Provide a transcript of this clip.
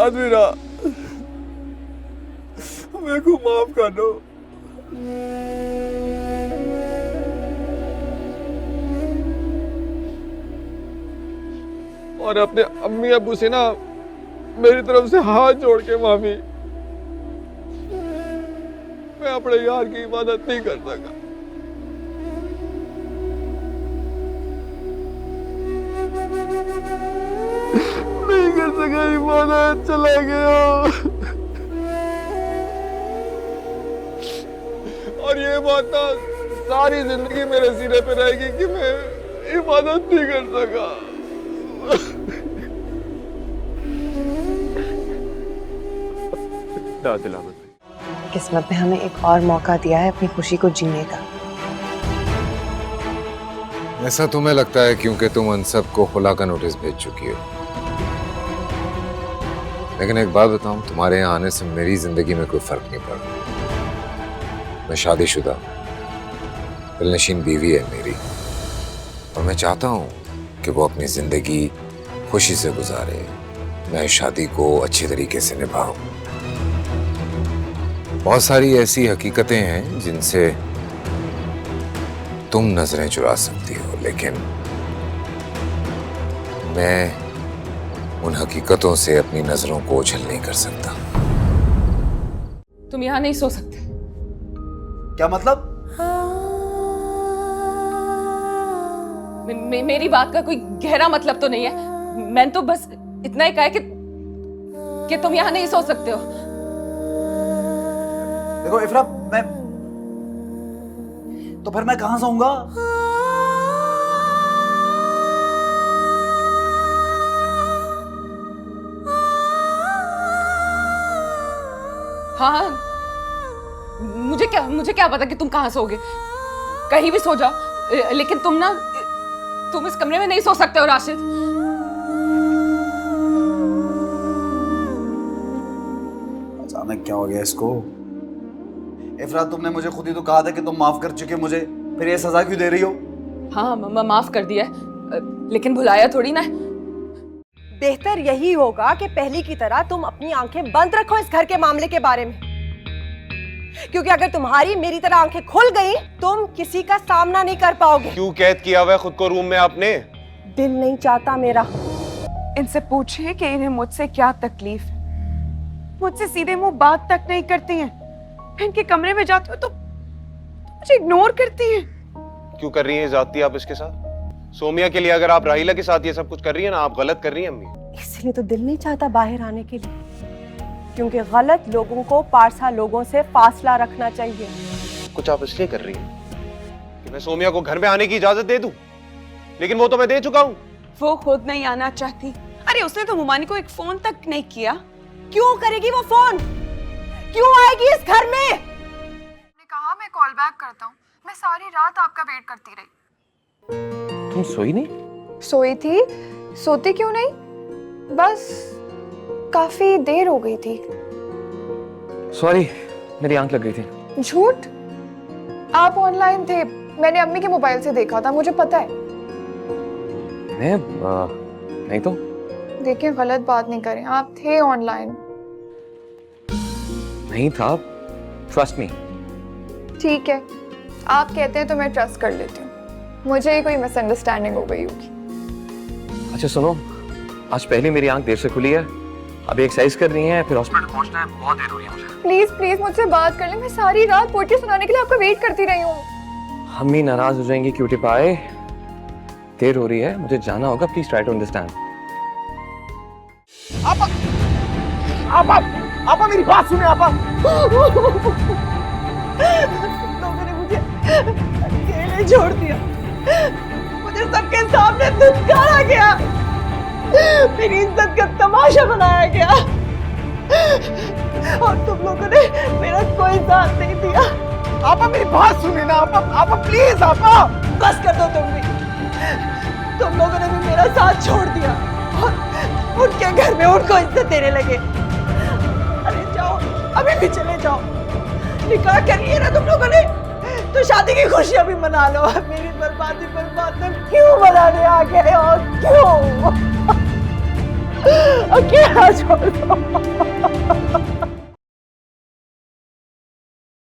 याद भी रहा। मेरे को माफ कर दो। और अपने अम्मी अब्बू से ना मेरी तरफ से हाथ जोड़ के माफी। मैं अपने यार की इबादत नहीं कर सका। नहीं कर सका इबादत, चला गया। और ये बात ना सारी जिंदगी मेरे सीने पे रहेगी कि मैं इबादत नहीं कर सका। किस्मत ने हमें एक और मौका दिया है अपनी खुशी को जीने का। ऐसा तुम्हें लगता है क्योंकि तुम अनसब को खुला का नोटिस भेज चुकी हो। लेकिन एक बात बताऊं, तुम्हारे यहाँ आने से मेरी जिंदगी में कोई फर्क नहीं पड़ा। मैं शादीशुदा, दिलनशीन बीवी है मेरी, और मैं चाहता हूं कि वो अपनी जिंदगी खुशी से गुजारे। मैं शादी को अच्छे तरीके से निभाऊं। बहुत सारी ऐसी हकीकतें हैं जिनसे तुम नजरें चुरा सकती हो, लेकिन मैं उन हकीकतों से अपनी नजरों को ओझल नहीं कर सकता। तुम यहाँ नहीं सो सकते। क्या मतलब? मेरी बात का कोई गहरा मतलब तो नहीं है। मैंने तो बस इतना ही कहा है कि तुम यहाँ नहीं सो सकते हो। देखो इफरा, मैं तो फिर मैं कहां सोऊंगा? हाँ, मुझे क्या पता कि तुम कहां सोओगे। कहीं भी सो जाओ, लेकिन तुम इस कमरे में नहीं सो सकते हो राशिद। अचानक क्या हो गया इसको? इफरा, तुमने मुझे खुद ही तो कहा था कि तुम माफ कर चुके मुझे, फिर ये सजा क्यों दे रही हो? हाँ, माफ कर दिया, लेकिन भुलाया थोड़ी ना। बेहतर यही होगा कि पहली की तरह तुम अपनी आंखें बंद रखो इस घर के मामले के बारे में, क्योंकि अगर तुम्हारी मेरी तरह आंखें खुल गई, तुम किसी का सामना नहीं कर पाओगे। क्यों कैद किया हुआ है खुद को रूम में आपने? दिल नहीं चाहता मेरा। इनसे पूछिए कि इन्हें मुझसे क्या तकलीफ है। मुझसे सीधे मुंह बात तक नहीं करती हैं। मैं इनके कमरे में जाती हूँ तो मुझे इग्नोर करती हैं। क्यों कर रही हैं ज्यादती आप इसके साथ? सोमिया के लिए अगर आप राहिला के साथ ये सब कुछ कर रही है ना, आप गलत कर रही हैं अम्मी। इसलिए तो दिल नहीं चाहता बाहर आने के लिए, क्योंकि गलत लोगों को पारसा लोगों से फासला रखना चाहिए। कुछ आप इसलिए कर रही हैं कि मैं सोमिया को घर में आने की इजाजत दे दूं, लेकिन वो तो मैं दे चुका हूं। वो खुद नहीं आना चाहती। अरे उसने तो हुमानी को एक फोन तक नहीं किया। क्यों करेगी वो फोन? क्यों आएगी इस घर में? मैंने कहा मैं कॉल बैक करता हूँ। मैं सारी रात आपका वेट करती रही। तुम सोई नहीं? सोई थी। सोती क्यों नहीं, बस काफी देर हो गई थी। सॉरी, मेरी आंख लग गई थी। झूठ। आप ऑनलाइन थे, मैंने अम्मी के मोबाइल से देखा था, मुझे पता है। मैं नहीं तो। देखिए गलत बात नहीं करें, आप थे ऑनलाइन। नहीं था, ट्रस्ट मी। ठीक है, आप कहते हैं तो मैं ट्रस्ट कर लेती हूँ। मुझे ही कोई मिसअंडरस्टैंडिंग हो गई होगी। अच्छा सुनो, आज पहले मेरी आंख देर से खुली है, अभी एक्सरसाइज कर रही हैं, फिर हॉस्पिटल पहुंचना है, बहुत देर हो रही है मुझे। प्लीज प्लीज मुझसे बात कर लें, मैं सारी रात पोएट्री सुनाने के लिए आपका वेट करती रही हूँ। अम्मी नाराज हो जाएंगी क्यूटी पाए, देर हो रही है, मुझे जाना होगा। Please try to understand. आपा मेरी बात सुने। आपा, लोगों ने मुझे अकेले छोड़ दिया, मुझे सबके सामने धुतकारा गया, मेरी इज्जत का तमाशा बनाया गया, और तुम लोगों ने मेरा कोई साथ नहीं दिया। आपा मेरी बात सुने ना। आपा प्लीज। आपा बस कर दो तुम भी। तुम लोगों ने भी मेरा साथ छोड़ दिया और उनके घर में उनको इज्जत देने लगे। अरे जाओ, अभी भी चले जाओ। निकाह करिए ना तुम लोगों ने, तो शादी की खुशियां भी मना लो। मेरी बर्बादी पर मातम क्यों मनाने आ गए हो? क्यों? अकेला छोड़ दो